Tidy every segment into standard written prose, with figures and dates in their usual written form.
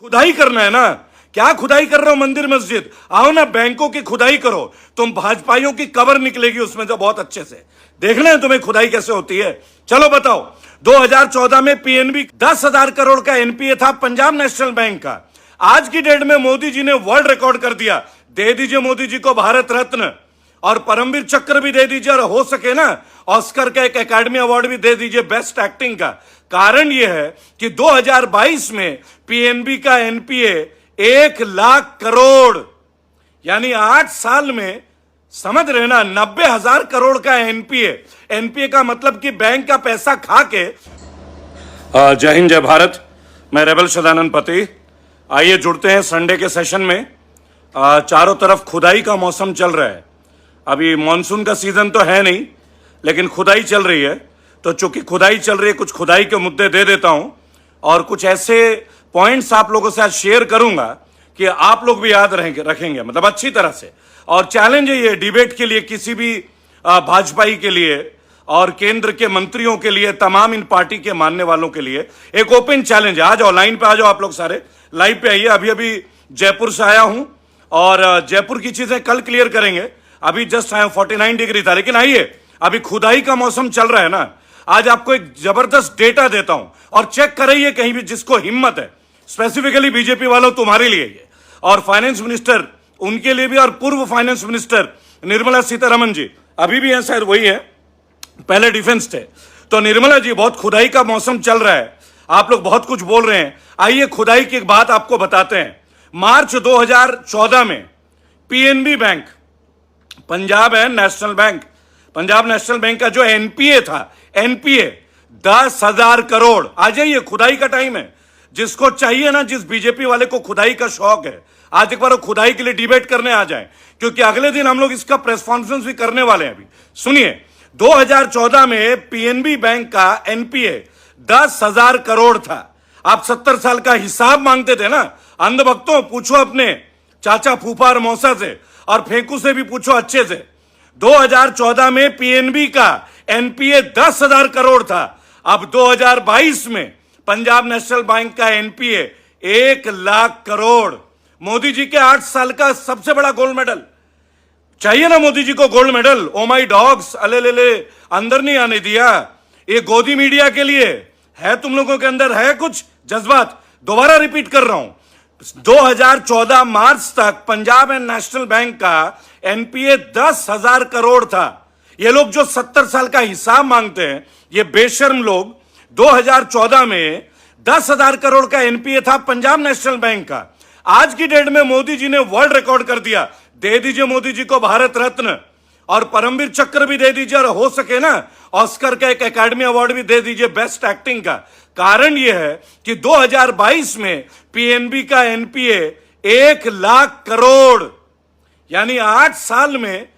खुदाई करना है ना। क्या खुदाई कर रहे हो मंदिर मस्जिद? आओ ना बैंकों की खुदाई करो, तुम भाजपाइयों की कबर निकलेगी उसमें तो बहुत अच्छे से। देखना है तुम्हें खुदाई कैसे होती है। चलो बताओ, 2014 में पीएनबी 10,000 करोड़ का एनपीए था पंजाब नेशनल बैंक का। आज की डेट में मोदी जी ने वर्ल्ड रिकॉर्ड कर दिया। दे दीजिए मोदी जी को भारत रत्न और परमवीर चक्र भी दे दीजिए, और हो सके ना ऑस्कर का एक एकेडमी अवार्ड भी दे दीजिए बेस्ट एक्टिंग का। कारण यह है कि 2022 में पीएनबी का एनपीए 1 लाख करोड़, यानी 8 साल में, समझ रहे ना, 90,000 करोड़ का एनपीए। एनपीए का मतलब कि बैंक का पैसा खा के। जय हिंद, जय भारत। मैं रेबल सदानंद पति। आइए जुड़ते हैं संडे के सेशन में। चारों तरफ खुदाई का मौसम चल रहा है। अभी मॉनसून का सीजन तो है नहीं, लेकिन खुदाई चल रही है। तो चूंकि खुदाई चल रही है, कुछ खुदाई के मुद्दे दे देता हूं और कुछ ऐसे पॉइंट्स आप लोगों से आज शेयर करूंगा कि आप लोग भी याद रखेंगे, मतलब अच्छी तरह से। और चैलेंज है ये डिबेट के लिए, किसी भी भाजपाई के लिए और केंद्र के मंत्रियों के लिए, तमाम इन पार्टी के मानने वालों के लिए एक ओपन चैलेंज है। आ जाओ, लाइन पे आ जाओ, आप लोग सारे लाइव पे आइए। अभी अभी जयपुर से आया हूं और जयपुर की चीजें कल क्लियर करेंगे। अभी जस्ट आया, 49 डिग्री था, लेकिन आइए, अभी खुदाई का मौसम चल रहा है ना। आज आपको एक जबरदस्त डेटा देता हूं और चेक कराइए कहीं भी, जिसको हिम्मत है। स्पेसिफिकली बीजेपी वालों तुम्हारे लिए ये, और फाइनेंस मिनिस्टर उनके लिए भी, और पूर्व फाइनेंस मिनिस्टर निर्मला सीतारमण जी अभी भी हैं, शायद वही है, पहले डिफेंस थे। तो निर्मला जी, बहुत खुदाई का मौसम चल रहा है, आप लोग बहुत कुछ बोल रहे हैं। आइए खुदाई की एक बात आपको बताते हैं। मार्च 2014 में पीएनबी बैंक, पंजाब है national bank, Punjab national bank का जो एनपीए था, एनपीए 10,000 करोड़। आ जाइए, खुदाई का टाइम है। जिसको चाहिए ना, जिस बीजेपी वाले को खुदाई का शौक है, आज एक बार वो खुदाई के लिए डिबेट करने आ जाए, क्योंकि अगले दिन हम लोग इसका प्रेस कॉन्फ्रेंस भी करने वाले हैं। अभी सुनिए, 2014 में पीएनबी बैंक का एनपीए 10,000 करोड़ था। आप 70 साल का हिसाब मांगते थे ना अंधभक्तों, पूछो अपने चाचा फूफा और मौसा से, और फेंकू से भी पूछो अच्छे से। 2014 में पीएनबी का एनपीए 10,000 करोड़ था। अब 2022 में पंजाब नेशनल बैंक का एनपीए 1 लाख करोड़। मोदी जी के 8 साल का सबसे बड़ा गोल्ड मेडल। चाहिए ना मोदी जी को गोल्ड मेडल? ओ माई डॉग्स, अले ले ले, अंदर नहीं आने दिया। ये गोदी मीडिया के लिए है, तुम लोगों के अंदर है कुछ जज्बात। दोबारा रिपीट कर रहा हूं, 2014 मार्च तक पंजाब एंड नेशनल बैंक का एनपीए 10,000 करोड़ था। ये लोग जो 70 साल का हिसाब मांगते हैं, ये बेशर्म लोग, 2014 में 10,000 करोड़ का एनपीए था पंजाब नेशनल बैंक का। आज की डेट में मोदी जी ने वर्ल्ड रिकॉर्ड कर दिया। दे दीजिए मोदी जी को भारत रत्न और परमवीर चक्र भी दे दीजिए, और हो सके ना ऑस्कर का एक एकेडमी अवार्ड भी दे दीजिए बेस्ट एक्टिंग का। कारण यह है कि 2022 में पीएनबी का एनपीए 1 लाख करोड़, यानी 8 साल में,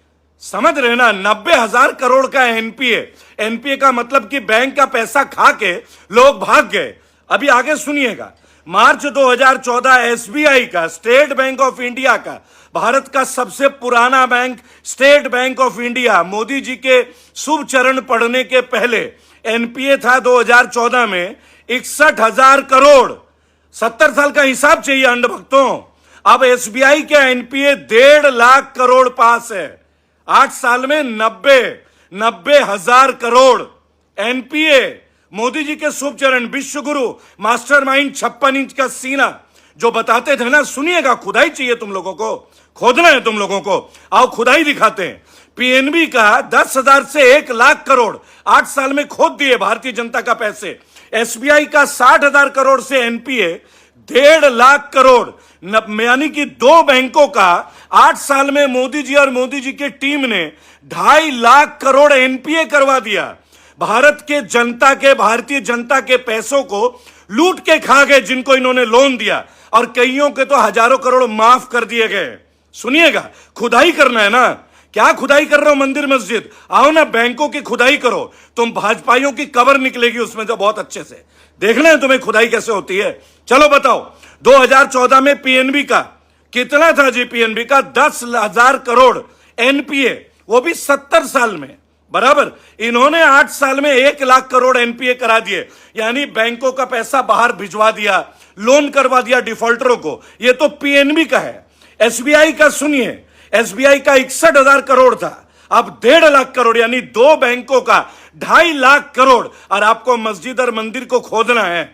समझ रहे ना, 90,000 करोड़ का एनपीए। एनपीए का मतलब कि बैंक का पैसा खा के लोग भाग गए। अभी आगे सुनिएगा, मार्च 2014 एसबीआई का, स्टेट बैंक ऑफ इंडिया का, भारत का सबसे पुराना bank state bank of India, Modi ji के शुभ चरण पढ़ने के पहले एनपीए था 2014 में 61,000 करोड़। 70 साल का हिसाब चाहिए अंधभक्तों। अब एसबीआई का एनपीए 1.5 लाख करोड़ पास है। 8 साल में 90,000 करोड़ एनपीए। मोदी जी के शुभ चरण, विश्व गुरु, मास्टरमाइंड, 56 इंच का सीना जो बताते थे ना। सुनिएगा, खुदाई चाहिए तुम लोगों को, खोदना है तुम लोगों को। आओ खुदाई दिखाते हैं। पीएनबी का 10,000 से 1 लाख करोड़ 8 साल में खोद दिए भारतीय जनता का पैसे। एसबीआई का 60,000 करोड़ से एनपीए 1.5 लाख करोड़, यानी कि 2 बैंकों का 8 साल में मोदी जी और मोदी जी की टीम ने 2.5 लाख करोड़ एनपीए करवा दिया। भारत के जनता के, भारतीय जनता के पैसों को लूट के खा गए जिनको इन्होंने लोन दिया, और कईयों के तो हजारों करोड़ माफ कर दिए गए। सुनिएगा, खुदाई करना है ना। क्या खुदाई कर रहे हो मंदिर मस्जिद? आओ ना बैंकों की खुदाई करो, तुम भाजपाइयों की कबर निकलेगी उसमें तो बहुत अच्छे से। देखना है तुम्हें खुदाई कैसे होती है। चलो बताओ, 2014 में पीएनबी का कितना था जी? पीएनबी का 10,000 करोड़ एनपीए, वो भी 70 साल में, बराबर। इन्होंने 8 साल में 1 लाख करोड़ एनपीए करा दिए, यानी बैंकों का पैसा बाहर भिजवा दिया। लोन करवा दिया डिफॉल्टरों को। ये तो पीएनबी का है। एसबीआई का सुनिए, एसबीआई का 61,000 करोड़ था, अब 1.5 लाख करोड़, यानी दो बैंकों का 2.5 लाख करोड़। और आपको मस्जिद और मंदिर को खोदना है,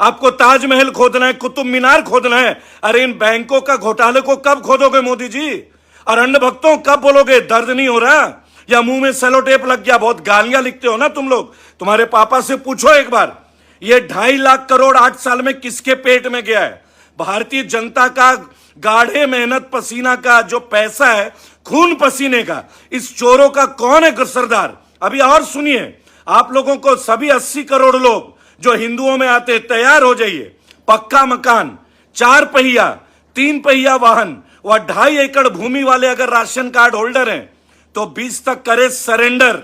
आपको ताजमहल खोदना है, कुतुब मीनार खोदना है। अरे इन बैंकों का घोटाले को कब खोदोगे मोदी जी? और अन्य भक्तों कब बोलोगे दर्द नहीं हो रहा, या मुंह में सेलो टेप लग गया? बहुत गालियां लिखते हो ना तुम लोग। तुम्हारे पापा से पूछो एक बार, ये 2.5 लाख करोड़ 8 साल में किसके पेट में गया है? भारतीय जनता का गाढ़े मेहनत पसीना का जो पैसा है, खून पसीने का, इस चोरों का कौन है सरदार? अभी और सुनिए, आप लोगों को सभी 80 करोड़ लोग जो हिंदुओं में आते, तैयार हो जाइए। पक्का मकान, 4 पहिया 3 पहिया वाहन व 2.5 एकड़ भूमि वाले अगर राशन कार्ड होल्डर हैं तो 20 तक करे सरेंडर,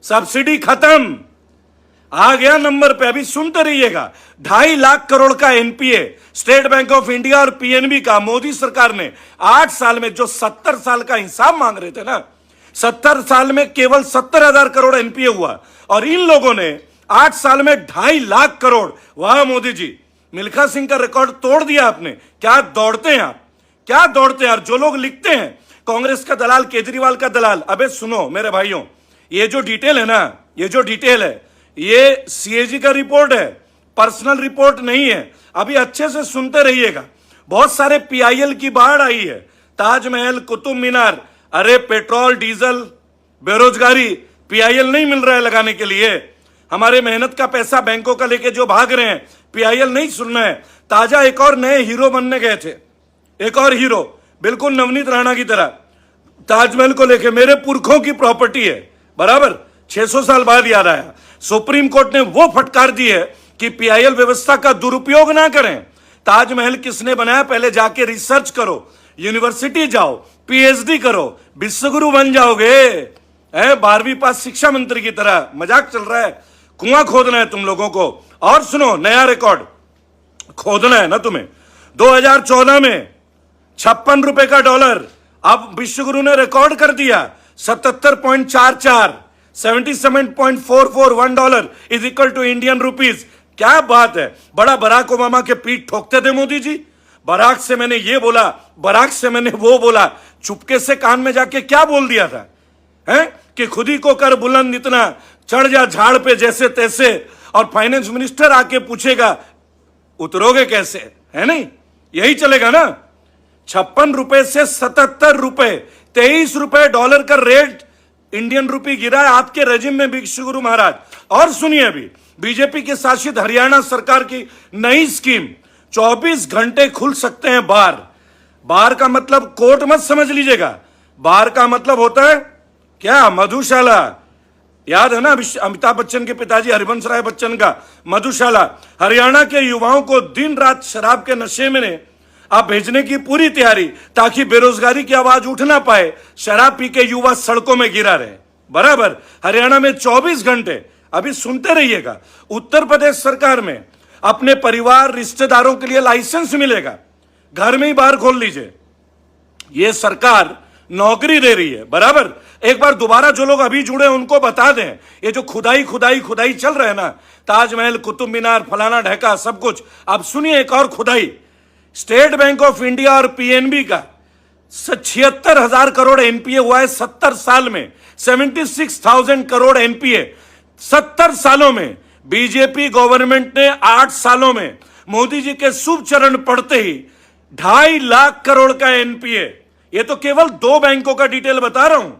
सब्सिडी खत्म। आ गया नंबर पे, अभी सुनते रहिएगा। 2.5 लाख करोड़ का NPA state bank of India और पीएनबी का मोदी सरकार ने 8 साल में, जो 70 साल का हिसाब मांग रहे थे ना, 70 साल में केवल 70,000 करोड़ एनपीए हुआ, और इन लोगों ने 8 साल में 2.5 लाख करोड़। वाह मोदी जी, मिल्खा सिंह का रिकॉर्ड तोड़ दिया आपने। क्या दौड़ते हैं आप, क्या दौड़ते हैं यार। जो लोग लिखते हैं कांग्रेस का दलाल, केजरीवाल का दलाल, अबे सुनो मेरे भाइयों, ये जो डिटेल है ना, ये जो डिटेल है, ये सीएजी का रिपोर्ट है, पर्सनल रिपोर्ट नहीं है। अभी अच्छे से सुनते रहिएगा। बहुत सारे पीआईएल की बाढ़ आई है, ताजमहल, कुतुब मीनार। अरे पेट्रोल डीजल, बेरोजगारी, पीआईएल नहीं मिल रहा है लगाने के लिए। हमारे मेहनत का पैसा बैंकों का लेके जो भाग रहे हैं, पीआईएल नहीं सुनना है। ताजा एक और नए हीरो बनने गए थे, एक और हीरो, बिल्कुल नवनीत राणा की तरह। ताजमहल को लेके मेरे पुरखों की प्रॉपर्टी है, बराबर 600 साल बाद याद आया। सुप्रीम कोर्ट ने वो फटकार दी है कि पीआईएल व्यवस्था का दुरुपयोग ना करें। ताजमहल किसने बनाया, पहले जाके रिसर्च करो, यूनिवर्सिटी जाओ, पीएचडी करो, विश्वगुरु बन जाओगे। 12वीं पास शिक्षा मंत्री की तरह मजाक चल रहा है। कुआं खोदना है तुम लोगों को। और सुनो, नया रिकॉर्ड खोदना है ना तुम्हें। 2014 में 56 रुपए का डॉलर, अब विश्वगुरु ने रिकॉर्ड कर दिया 77.44, 77.44 $1 is equal to Indian rupees. क्या बात है। बड़ा बराक ओबामा के पीठ ठोकते थे मोदी जी। बराक से मैंने ये बोला, बराक से मैंने वो बोला, चुपके से कान में जाके क्या बोल दिया था, हैं कि खुद ही को कर बुलंद इतना, चढ़ जा झाड़ पे जैसे तैसे, और फाइनेंस मिनिस्टर आके पूछेगा उतरोगे कैसे, है नहीं? यही चलेगा ना। 56 रुपए से 77 रुपए, 23 रुपए डॉलर का रेट इंडियन रुपी गिरा है आपके रेजिम में, विश्वगुरु महाराज। और सुनिए, अभी बीजेपी के शासित हरियाणा सरकार की नई स्कीम, 24 घंटे खुल सकते हैं बार। बार का मतलब कोर्ट मत समझ लीजिएगा, बार का मतलब होता है क्या, मधुशाला। याद है ना अमिताभ बच्चन के पिताजी हरिवंश राय बच्चन का मधुशाला। हरियाणा के युवाओं को दिन रात शराब के नशे में आप भेजने की पूरी तैयारी, ताकि बेरोजगारी की आवाज उठ ना पाए, शराब पी के युवा सड़कों में गिरा रहे। बराबर हरियाणा में 24 घंटे। अभी सुनते रहिएगा। उत्तर प्रदेश सरकार में अपने परिवार रिश्तेदारों के लिए लाइसेंस मिलेगा, घर में ही बार खोल लीजिए। यह सरकार नौकरी दे रही है, बराबर। एक बार दोबारा जो लोग अभी जुड़े उनको बता दें, ये जो खुदाई खुदाई खुदाई चल रहे हैं ना, ताजमहल, कुतुब मीनार, फलाना ढहका सब कुछ। अब सुनिए एक और खुदाई। स्टेट बैंक ऑफ इंडिया और पीएनबी का 76,000 करोड़ एनपीए हुआ है 70 साल में। 76,000 करोड़ एनपीए 70 सालों में। बीजेपी गवर्नमेंट ने 8 सालों में मोदी जी के शुभ चरण पड़ते ही 2.5 लाख करोड़ का एनपीए। ये तो केवल 2 बैंकों का डिटेल बता रहा हूं।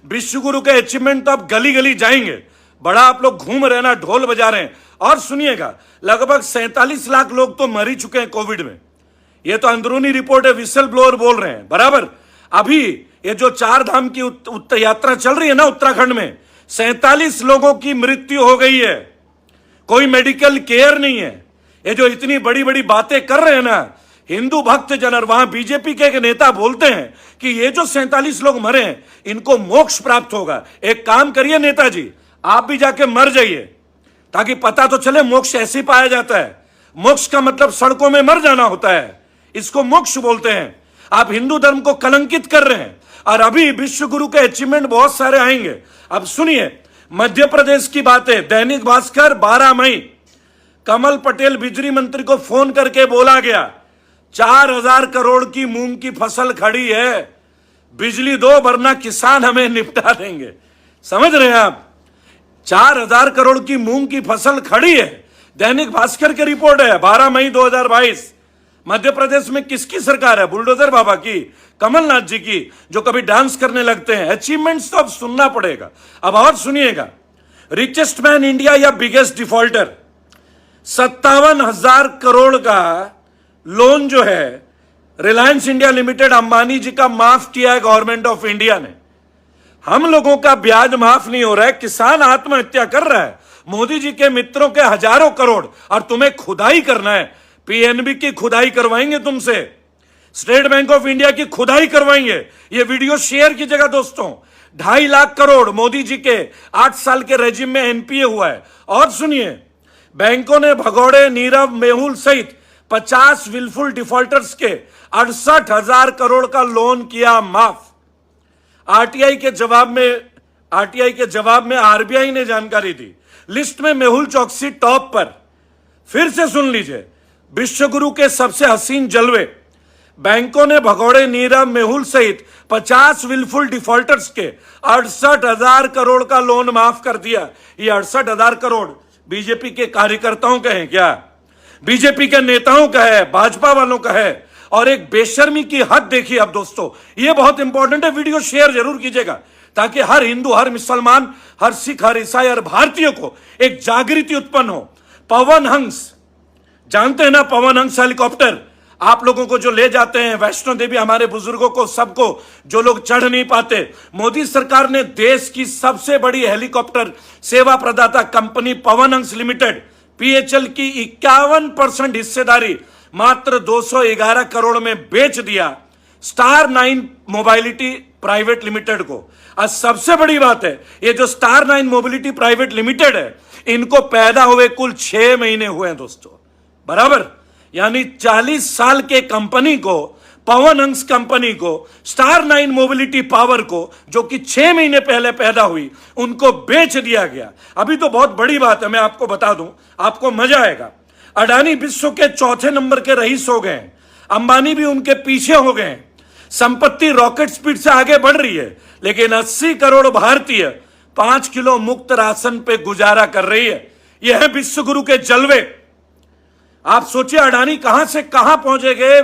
विश्वगुरु के अचीवमेंट तो अब गली गली जाएंगे। बड़ा आप लोग घूम रहे ना, ढोल बजा रहे हैं। और सुनिएगा, लगभग 47 लाख लोग तो मर ही चुके हैं कोविड में। ये तो अंदरूनी रिपोर्ट है, विसल ब्लोअर बोल रहे हैं, बराबर। अभी ये जो 4 धाम की यात्रा चल रही है ना उत्तराखंड में, 47 लोगों की मृत्यु हो गई है। कोई मेडिकल केयर नहीं है। ये जो इतनी बड़ी बड़ी बातें कर रहे हैं ना हिंदू भक्त जन, और वहां बीजेपी के एक नेता बोलते हैं कि ये जो 47 लोग मरे हैं इनको मोक्ष प्राप्त होगा। एक काम करिए नेताजी, आप भी जाके मर जाइए, ताकि पता तो चले मोक्ष ऐसे ही पाया जाता है। मोक्ष का मतलब सड़कों में मर जाना होता है, इसको मोक्ष बोलते हैं। आप हिंदू धर्म को कलंकित कर रहे हैं। और अभी विश्वगुरु के अचीवमेंट बहुत सारे आएंगे। अब सुनिए, मध्य प्रदेश की बातें, दैनिक भास्कर 12 मई, कमल पटेल बिजली मंत्री को फोन करके बोला गया 4,000 करोड़ की मूंग की फसल खड़ी है, बिजली दो वरना किसान हमें निपटा देंगे। समझ रहे हैं आप? 4,000 करोड़ की मूंग की फसल खड़ी है। दैनिक भास्कर की रिपोर्ट है 12 मई 2022। मध्य प्रदेश में किसकी सरकार है? बुलडोजर बाबा की, कमलनाथ जी की, जो कभी डांस करने लगते हैं। अचीवमेंट्स तो अब सुनना पड़ेगा। अब और सुनिएगा, रिचेस्ट मैन इंडिया या बिगेस्ट डिफॉल्टर, 57,000 करोड़ का लोन जो है रिलायंस इंडिया लिमिटेड अंबानी जी का माफ किया है गवर्नमेंट ऑफ इंडिया ने। हम लोगों का ब्याज माफ नहीं हो रहा है, किसान आत्महत्या कर रहा है। मोदी जी के मित्रों के हजारों करोड़, और तुम्हें खुदाई करना है। पीएनबी की खुदाई करवाएंगे तुमसे, स्टेट बैंक ऑफ इंडिया की खुदाई करवाएंगे। ये वीडियो शेयर कीजिएगा दोस्तों। 2.5 लाख करोड़ मोदी जी के 8 साल के रेजिम में एनपीए हुआ है। और सुनिए, बैंकों ने भगौड़े, नीरव, मेहुल सहित 50 विलफुल डिफॉल्टर्स के 68,000 करोड़ का लोन किया माफ। आरटीआई के जवाब में आरबीआई ने जानकारी दी। लिस्ट में मेहुल चौकसी टॉप पर। फिर से सुन लीजिए, विश्वगुरु के सबसे हसीन जलवे। बैंकों ने भगौड़े, नीरव, मेहुल सहित 50 विलफुल डिफॉल्टर्स के 68,000 करोड़ का लोन माफ कर दिया। ये 68,000 करोड़ बीजेपी के कार्यकर्ताओं का है क्या? बीजेपी के नेताओं का है, भाजपा वालों का है। और एक बेशर्मी की हद देखिए। अब दोस्तों, ये बहुत इंपॉर्टेंट है, वीडियो शेयर जरूर कीजिएगा ताकि हर हिंदू, हर मुसलमान, हर सिख, हर ईसाई, हर भारतीय को एक जागृति उत्पन्न हो। पवन हंस, जानते हैं ना पवन हंस हेलीकॉप्टर, आप लोगों को जो ले जाते हैं वैष्णो देवी, हमारे बुजुर्गों को, सबको, जो लोग चढ़ नहीं पाते। मोदी सरकार ने देश की सबसे बड़ी हेलीकॉप्टर सेवा प्रदाता company Pawan Hans limited PHL की 51% हिस्सेदारी मात्र 211 करोड़ में बेच दिया स्टार 9 मोबाइलिटी प्राइवेट लिमिटेड को। आज सबसे बड़ी बात है, ये जो स्टार 9 मोबिलिटी प्राइवेट लिमिटेड है, इनको पैदा हुए कुल 6 महीने हुए हैं दोस्तों, बराबर। यानी 40 साल के कंपनी को, पवन हंस कंपनी को, स्टार 9 मोबिलिटी पावर को, जो कि 6 महीने पहले पैदा हुई, उनको बेच दिया गया। अभी तो बहुत बड़ी बात है, मैं आपको बता दूं, आपको मजा आएगा। अडानी विश्व के 4थे नंबर के रईस हो गए, अंबानी भी उनके पीछे हो गए। संपत्ति रॉकेट स्पीड से आगे बढ़ रही है, लेकिन 80 करोड़ भारतीय 5 किलो मुक्त राशन पे गुजारा कर रही है। यह है विश्वगुरु के जलवे। आप सोचिए, अडानी कहां से कहां पहुंचे गए,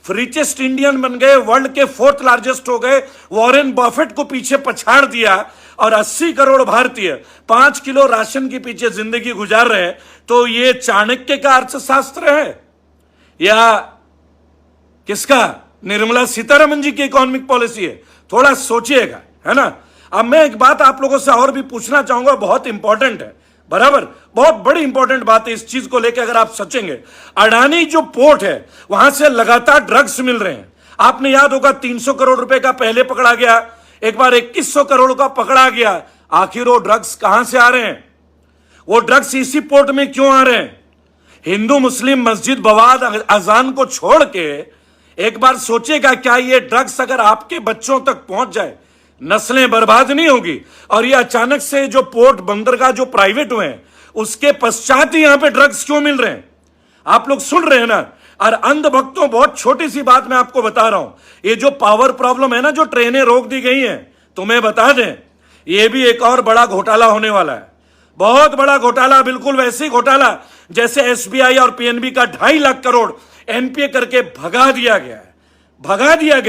रिचेस्ट इंडियन बन गए, वर्ल्ड के 4th लार्जेस्ट हो गए, वॉरेन बफेट को पीछे पछाड़ दिया, और 80 करोड़ भारतीय 5 किलो राशन के पीछे जिंदगी गुजार रहे हैं। तो ये चाणक्य का अर्थशास्त्र है या किसका? निर्मला सीतारमन जी की इकोनॉमिक पॉलिसी है? थोड़ा सोचिएगा, है ना। अब मैं एक बात आप लोगों से और भी पूछना चाहूंगा, बहुत इंपॉर्टेंट है, बराबर, बहुत बड़ी इंपॉर्टेंट बात है। इस चीज को लेकर अगर आप सोचेंगे, अडानी जो पोर्ट है वहां से लगातार ड्रग्स मिल रहे हैं। आपने याद होगा 300 करोड़ रुपए का पहले पकड़ा गया, एक बार 2100 करोड़ का पकड़ा गया। आखिर वो ड्रग्स कहां से आ रहे हैं? वो ड्रग्स इसी पोर्ट में क्यों आ रहे हैं? हिंदू मुस्लिम मस्जिद बवाद अजान को छोड़ के एक बार सोचिएगा, क्या ये ड्रग्स अगर आपके बच्चों तक पहुंच जाए, नस्लें बर्बाद नहीं होगी? और ये अचानक से जो पोर्ट बंदरगाह जो प्राइवेट हुए हैं, उसके पश्चात ही यहां पे ड्रग्स क्यों मिल रहे हैं? आप लोग सुन रहे हैं ना। और अंधभक्तों, बहुत छोटी सी बात मैं आपको बता रहा हूं, ये जो पावर प्रॉब्लम है ना, जो ट्रेनें रोक दी गई हैं, तुम्हें बता दें, ये भी एक और बड़ा घोटाला होने वाला है। बहुत बड़ा घोटाला, बिल्कुल वैसे ही घोटाला जैसे एसबीआई और पीएनबी का 2.5 लाख करोड़ एनपीए करके भगा दिया गया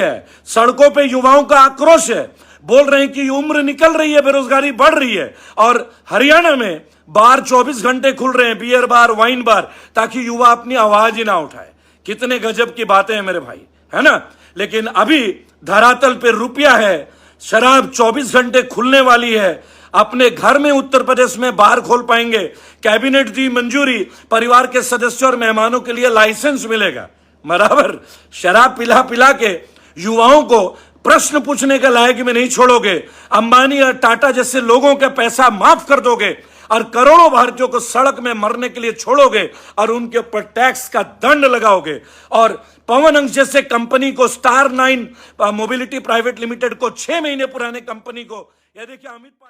है। सड़कों पे युवाओं का आक्रोश है, बोल रहे हैं कि उम्र निकल रही है, बेरोजगारी बढ़ रही है। और हरियाणा में बार 24 घंटे खुल रहे हैं, बियर बार, वाइन बार, ताकि युवा अपनी आवाज ही ना उठाए। कितने गजब की बातें हैं मेरे भाई, है ना। लेकिन अभी धरातल पे रुपया है, शराब 24 घंटे खुलने वाली है। अपने घर में उत्तर प्रदेश में बार खोल पाएंगे, कैबिनेट दी मंजूरी, परिवार के सदस्यों और मेहमानों के लिए लाइसेंस मिलेगा, बराबर। शराब पिला पिला के युवाओं को प्रश्न पूछने के लायक में नहीं छोड़ोगे। अंबानी और टाटा जैसे लोगों का पैसा माफ कर दोगे और करोड़ों भारतीयों को सड़क में मरने के लिए छोड़ोगे और उनके ऊपर टैक्स का दंड लगाओगे। और पवन हंस जैसे कंपनी को, स्टार 9 मोबिलिटी प्राइवेट लिमिटेड को, 6 महीने पुराने कंपनी को, यह देखिए अमित पाटिल